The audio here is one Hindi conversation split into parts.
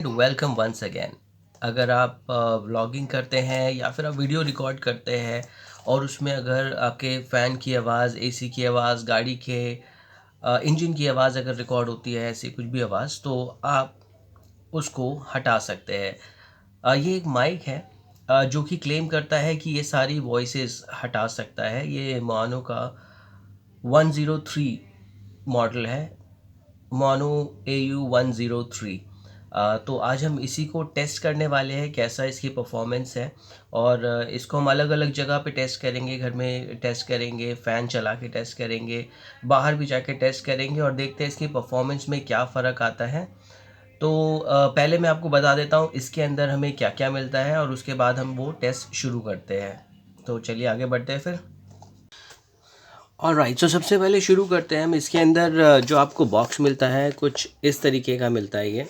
Welcome once again. अगर आप व्लॉगिंग करते हैं या फिर आप वीडियो रिकॉर्ड करते हैं और उसमें अगर आपके फ़ैन की आवाज़, एसी की आवाज़, गाड़ी के इंजन की आवाज़ अगर रिकॉर्ड होती है, ऐसी कुछ भी आवाज़, तो आप उसको हटा सकते हैं। ये एक माइक है जो कि क्लेम करता है कि ये सारी वॉइसेस हटा सकता है। ये मानो का 103 मॉडल है, मोनो AU103। तो आज हम इसी को टेस्ट करने वाले हैं, कैसा इसकी परफॉर्मेंस है। और इसको हम अलग अलग जगह पे टेस्ट करेंगे, घर में टेस्ट करेंगे, फ़ैन चला के टेस्ट करेंगे, बाहर भी जाके टेस्ट करेंगे और देखते हैं इसकी परफॉर्मेंस में क्या फ़र्क आता है। तो पहले मैं आपको बता देता हूँ इसके अंदर हमें क्या क्या मिलता है और उसके बाद हम वो टेस्ट शुरू करते हैं। तो चलिए आगे बढ़ते हैं फिर। ऑलराइट, तो सबसे पहले शुरू करते हैं हम। इसके अंदर जो आपको बॉक्स मिलता है कुछ इस तरीके का मिलता है ये।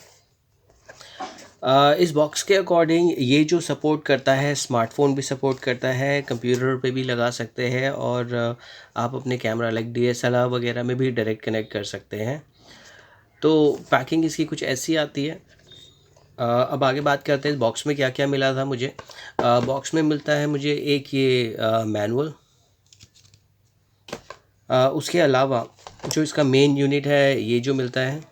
इस बॉक्स के अकॉर्डिंग ये जो सपोर्ट करता है, स्मार्टफोन भी सपोर्ट करता है, कंप्यूटर पे भी लगा सकते हैं और आप अपने कैमरा लाइक DSLR वगैरह में भी डायरेक्ट कनेक्ट कर सकते हैं। तो पैकिंग इसकी कुछ ऐसी आती है। अब आगे बात करते हैं इस बॉक्स में क्या क्या मिला था मुझे। बॉक्स में मिलता है मुझे एक ये मैनुअल। उसके अलावा जो इसका मेन यूनिट है ये जो मिलता है,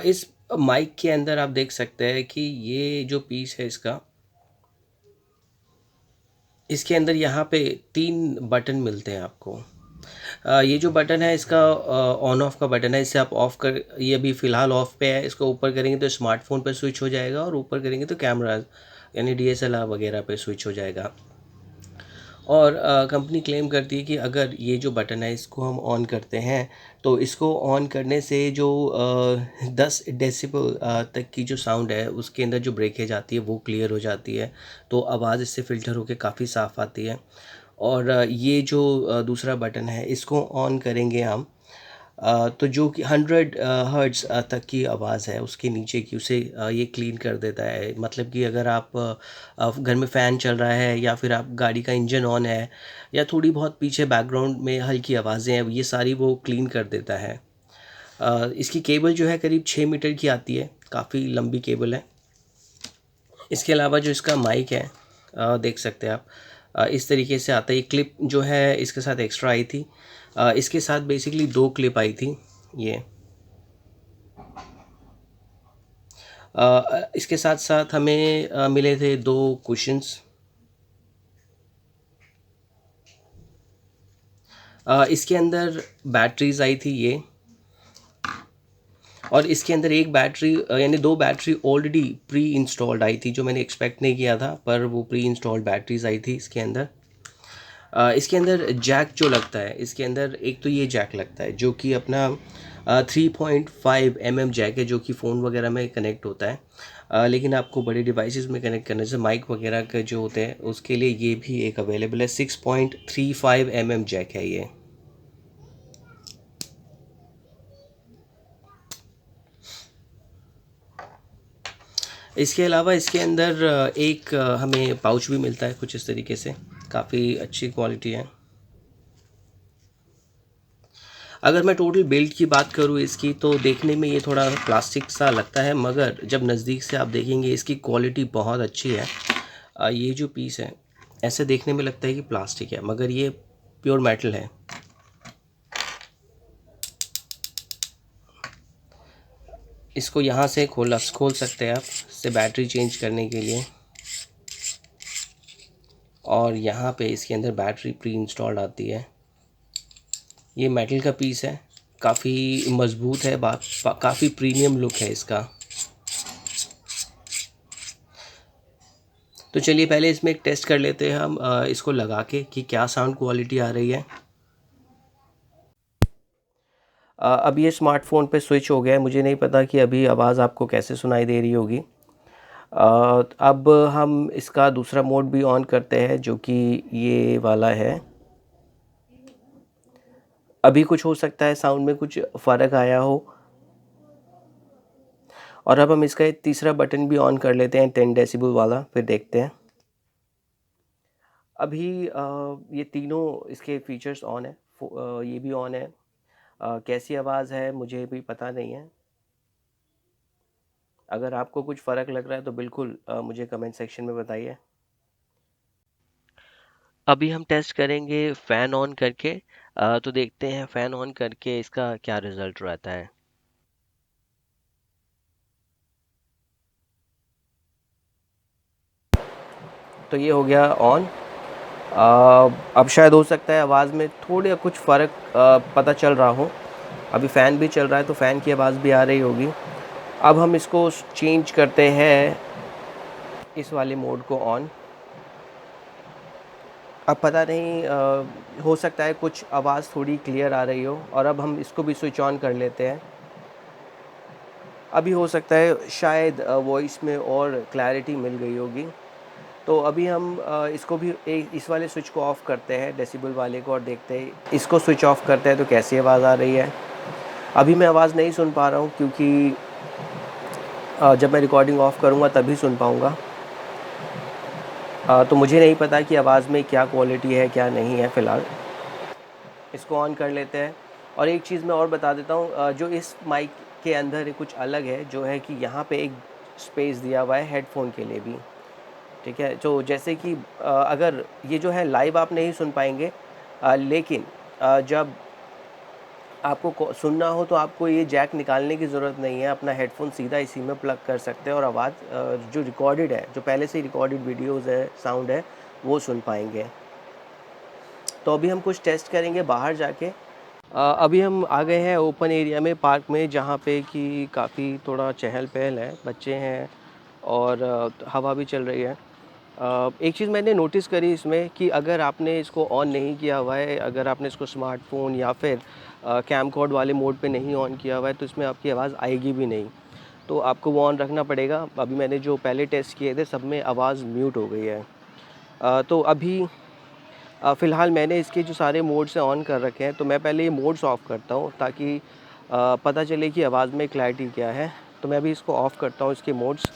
इस माइक के अंदर आप देख सकते हैं कि ये जो पीस है इसका, इसके अंदर यहाँ पे 3 बटन मिलते हैं आपको। ये जो बटन है इसका ऑन ऑफ का बटन है। इससे आप ऑफ कर, ये अभी फ़िलहाल ऑफ पे है, इसको ऊपर करेंगे तो स्मार्टफोन पे स्विच हो जाएगा और ऊपर करेंगे तो कैमरा यानी DSLR वगैरह पे स्विच हो जाएगा। और कंपनी क्लेम करती है कि अगर ये जो बटन है इसको हम ऑन करते हैं तो इसको ऑन करने से जो 10 डेसिबल तक की जो साउंड है उसके अंदर जो ब्रेकेज आती है वो क्लियर हो जाती है। तो आवाज़ इससे फ़िल्टर होकर काफ़ी साफ़ आती है। और ये जो दूसरा बटन है इसको ऑन करेंगे हम, तो जो कि 100 हर्ट्ज़ तक की आवाज़ है उसके नीचे की उसे ये क्लीन कर देता है। मतलब कि अगर आप घर में फ़ैन चल रहा है या फिर आप गाड़ी का इंजन ऑन है या थोड़ी बहुत पीछे बैकग्राउंड में हल्की आवाज़ें हैं, ये सारी वो क्लीन कर देता है। इसकी केबल जो है करीब 6 मीटर की आती है, काफ़ी लंबी केबल है। इसके अलावा जो इसका माइक है, देख सकते हैं आप, इस तरीके से आता है। ये क्लिप जो है इसके साथ एक्स्ट्रा आई थी। इसके साथ बेसिकली 2 क्लिप आई थी ये। इसके साथ साथ हमें मिले थे 2 कुशन्स। इसके अंदर बैटरीज आई थी ये, और इसके अंदर एक बैटरी यानी 2 बैटरी ऑलरेडी प्री इंस्टॉल्ड आई थी, जो मैंने एक्सपेक्ट नहीं किया था, पर वो प्री इंस्टॉल्ड बैटरीज आई थी इसके अंदर। इसके अंदर जैक जो लगता है, इसके अंदर एक तो ये जैक लगता है जो कि अपना 3.5 mm जैक है, जो कि फ़ोन वगैरह में कनेक्ट होता है। लेकिन आपको बड़े डिवाइसेस में कनेक्ट करने से माइक वगैरह का जो होते हैं उसके लिए ये भी एक अवेलेबल है। 6.35 mm जैक है ये। इसके अलावा इसके अंदर एक हमें पाउच भी मिलता है कुछ इस तरीके से, काफ़ी अच्छी क्वालिटी है। अगर मैं टोटल बिल्ड की बात करूँ इसकी, तो देखने में ये थोड़ा प्लास्टिक सा लगता है, मगर जब नज़दीक से आप देखेंगे इसकी क्वालिटी बहुत अच्छी है। ये जो पीस है ऐसे देखने में लगता है कि प्लास्टिक है, मगर ये प्योर मेटल है। इसको यहाँ से खोल सकते हैं आप, इससे बैटरी चेंज करने के लिए। और यहाँ पे इसके अंदर बैटरी प्री इंस्टॉल्ड आती है। ये मेटल का पीस है, काफ़ी मज़बूत है, काफ़ी प्रीमियम लुक है इसका। तो चलिए पहले इसमें एक टेस्ट कर लेते हैं हम, इसको लगा के कि क्या साउंड क्वालिटी आ रही है। अब ये स्मार्टफ़ोन पे स्विच हो गया है, मुझे नहीं पता कि अभी आवाज़ आपको कैसे सुनाई दे रही होगी। अब हम इसका दूसरा मोड भी ऑन करते हैं जो कि ये वाला है। अभी कुछ हो सकता है साउंड में कुछ फ़र्क आया हो। और अब हम इसका एक तीसरा बटन भी ऑन कर लेते हैं, 10 डेसिबल वाला, फिर देखते हैं। अभी ये तीनों इसके फीचर्स ऑन है। ये भी ऑन है। कैसी आवाज़ है मुझे भी पता नहीं है। अगर आपको कुछ फ़र्क लग रहा है तो बिल्कुल मुझे कमेंट सेक्शन में बताइए। अभी हम टेस्ट करेंगे फ़ैन ऑन करके। तो देखते हैं फ़ैन ऑन करके इसका क्या रिज़ल्ट रहता है। तो ये हो गया ऑन। अब शायद हो सकता है आवाज़ में थोड़ा कुछ फ़र्क पता चल रहा हो। अभी फ़ैन भी चल रहा है तो फ़ैन की आवाज़ भी आ रही होगी। अब हम इसको चेंज करते हैं इस वाले मोड को ऑन। अब पता नहीं हो सकता है कुछ आवाज़ थोड़ी क्लियर आ रही हो, और अब हम इसको भी स्विच ऑन कर लेते हैं। अभी हो सकता है शायद वॉइस में और क्लैरिटी मिल गई होगी। तो अभी हम इसको भी इस वाले स्विच को ऑफ़ करते हैं, डेसिबल वाले को, और देखते हैं इसको स्विच ऑफ़ करते हैं तो कैसी आवाज़ आ रही है। अभी मैं आवाज़ नहीं सुन पा रहा हूँ क्योंकि जब मैं रिकॉर्डिंग ऑफ़ करूँगा तभी सुन पाऊँगा। तो मुझे नहीं पता कि आवाज़ में क्या क्वालिटी है क्या नहीं है फ़िलहाल। इसको ऑन कर लेते हैं। और एक चीज़ मैं और बता देता हूँ, जो इस माइक के अंदर कुछ अलग है, जो है कि यहाँ पे एक स्पेस दिया हुआ है हेडफोन के लिए भी। ठीक है, तो जैसे कि अगर ये जो है लाइव आप नहीं सुन पाएंगे, लेकिन जब आपको सुनना हो तो आपको ये जैक निकालने की ज़रूरत नहीं है। अपना हेडफोन सीधा इसी में प्लग कर सकते हैं और आवाज़ जो रिकॉर्डेड है, जो पहले से ही रिकॉर्डेड वीडियोज़ है, साउंड है, वो सुन पाएंगे। तो अभी हम कुछ टेस्ट करेंगे बाहर जाके। अभी हम आ गए हैं ओपन एरिया में, पार्क में, जहाँ पे कि काफ़ी थोड़ा चहल पहल है, बच्चे हैं और हवा भी चल रही है। एक चीज़ मैंने नोटिस करी इसमें कि अगर आपने इसको ऑन नहीं किया हुआ है, अगर आपने इसको स्मार्टफोन या फिर कैमकॉर्ड वाले मोड पे नहीं ऑन किया हुआ है, तो इसमें आपकी आवाज़ आएगी भी नहीं। तो आपको वो ऑन रखना पड़ेगा। अभी मैंने जो पहले टेस्ट किए थे सब में आवाज़ म्यूट हो गई है। तो अभी फ़िलहाल मैंने इसके जो सारे मोड्स हैं ऑन कर रखे हैं, तो मैं पहले ये मोड्स ऑफ़ करता हूँ ताकि पता चले कि आवाज़ में क्लैरिटी क्या है। तो मैं अभी इसको ऑफ़ करता हूँ, इसके मोड्स।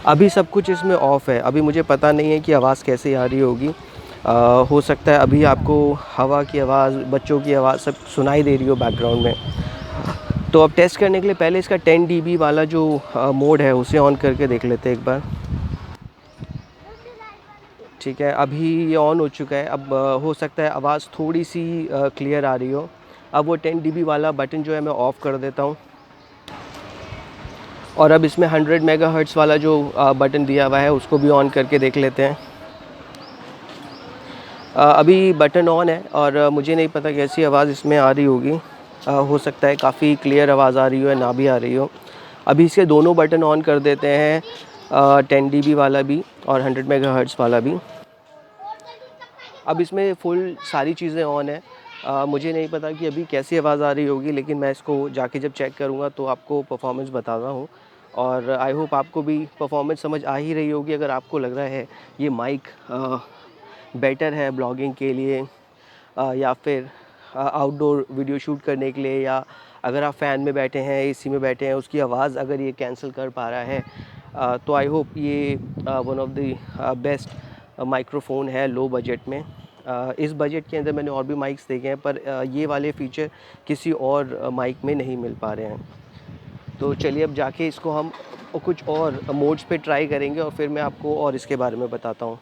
अभी सब कुछ इसमें ऑफ़ है। अभी मुझे पता नहीं है कि आवाज़ कैसे आ रही होगी। हो सकता है अभी आपको हवा की आवाज़, बच्चों की आवाज़ सब सुनाई दे रही हो बैकग्राउंड में। तो अब टेस्ट करने के लिए पहले इसका 10 dB वाला जो मोड है उसे ऑन करके देख लेते हैं एक बार। ठीक है, अभी ये ऑन हो चुका है। अब हो सकता है आवाज़ थोड़ी सी क्लियर आ रही हो। अब वो 10 dB वाला बटन जो है मैं ऑफ़ कर देता हूँ, और अब इसमें 100 मेगाहर्ट्ज़ वाला जो बटन दिया हुआ है उसको भी ऑन करके देख लेते हैं। अभी बटन ऑन है और मुझे नहीं पता कैसी आवाज़ इसमें आ रही होगी। हो सकता है काफ़ी क्लियर आवाज़ आ रही हो या ना भी आ रही हो। अभी इसके दोनों बटन ऑन कर देते हैं, 10 dB वाला भी और 100 मेगाहर्ट्ज़ वाला भी। अब इसमें फुल सारी चीज़ें ऑन है। मुझे नहीं पता कि अभी कैसी आवाज़ आ रही होगी, लेकिन मैं इसको जाके जब चेक करूँगा तो आपको परफॉर्मेंस बताता हूँ। और आई होप आपको भी परफॉर्मेंस समझ आ ही रही होगी। अगर आपको लग रहा है ये माइक बेटर है ब्लॉगिंग के लिए, या फिर आउटडोर वीडियो शूट करने के लिए, या अगर आप फ़ैन में बैठे हैं, एसी में बैठे हैं, उसकी आवाज़ अगर ये कैंसिल कर पा रहा है, तो आई होप ये one of the best microphone है लो बजट में। इस बजट के अंदर मैंने और भी माइक्स देखे हैं, पर ये वाले फ़ीचर किसी और माइक में नहीं मिल पा रहे हैं। तो चलिए अब जाके इसको हम कुछ और मोड्स पे ट्राई करेंगे और फिर मैं आपको और इसके बारे में बताता हूँ।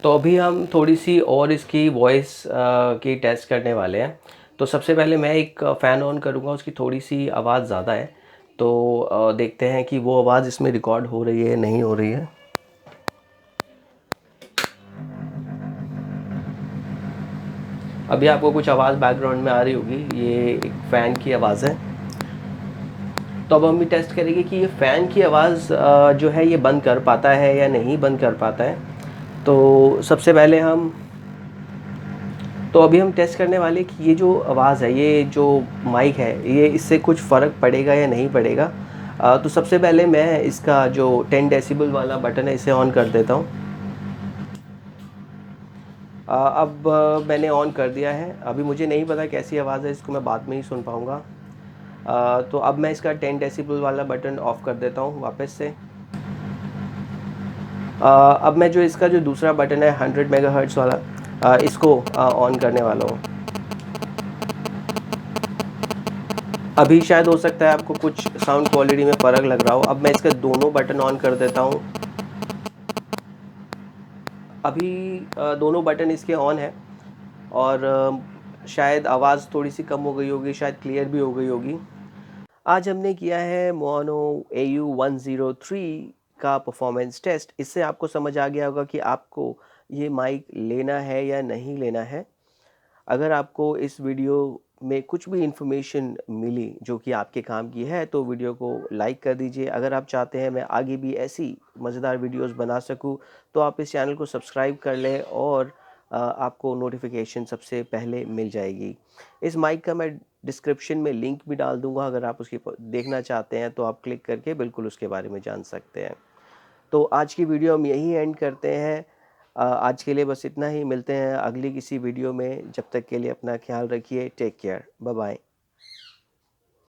तो अभी हम थोड़ी सी और इसकी वॉइस की टेस्ट करने वाले हैं। तो सबसे पहले मैं एक फ़ैन ऑन करूँगा, उसकी थोड़ी सी आवाज़ ज़्यादा है, तो देखते हैं कि वो आवाज़ इसमें रिकॉर्ड हो रही है नहीं हो रही है। अभी आपको कुछ आवाज़ बैकग्राउंड में आ रही होगी, ये एक फ़ैन की आवाज़ है। तो अब हम भी टेस्ट करेंगे कि ये फ़ैन की आवाज़ जो है ये बंद कर पाता है या नहीं बंद कर पाता है। तो सबसे पहले अभी हम टेस्ट करने वाले कि ये जो आवाज़ है, ये जो माइक है, ये इससे कुछ फ़र्क पड़ेगा या नहीं पड़ेगा। तो सबसे पहले मैं इसका जो 10 डेसिबल वाला बटन है इसे ऑन कर देता हूँ। अब मैंने ऑन कर दिया है। अभी मुझे नहीं पता कैसी आवाज़ है, इसको मैं बाद में ही सुन पाऊँगा। तो अब मैं इसका 10 डेसिबल वाला बटन ऑफ़ कर देता हूँ वापस से। अब मैं जो इसका जो दूसरा बटन है 100 मेगाहर्ट्ज़ वाला, इसको ऑन करने वाला हूँ। अभी शायद हो सकता है आपको कुछ साउंड क्वालिटी में फ़र्क लग रहा हो। अब मैं इसके दोनों बटन ऑन कर देता हूँ। अभी दोनों बटन इसके ऑन है और शायद आवाज़ थोड़ी-सी कम हो गई होगी, शायद क्लियर भी हो गई होगी। आज हमने किया है मोनो AU103 का परफॉर्मेंस टेस्ट। इससे आपको समझ आ गया होगा कि आपको ये माइक लेना है या नहीं लेना है। अगर आपको इस वीडियो में कुछ भी इन्फॉर्मेशन मिली जो कि आपके काम की है तो वीडियो को लाइक कर दीजिए। अगर आप चाहते हैं मैं आगे भी ऐसी मज़ेदार वीडियोस बना सकूं तो आप इस चैनल को सब्सक्राइब कर लें और आपको नोटिफिकेशन सबसे पहले मिल जाएगी। इस माइक का मैं डिस्क्रिप्शन में लिंक भी डाल दूंगा, अगर आप उसकी देखना चाहते हैं तो आप क्लिक करके बिल्कुल उसके बारे में जान सकते हैं। तो आज की वीडियो हम यहीं एंड करते हैं। आज के लिए बस इतना ही। मिलते हैं अगली किसी वीडियो में। जब तक के लिए अपना ख्याल रखिए। Take care. Bye bye.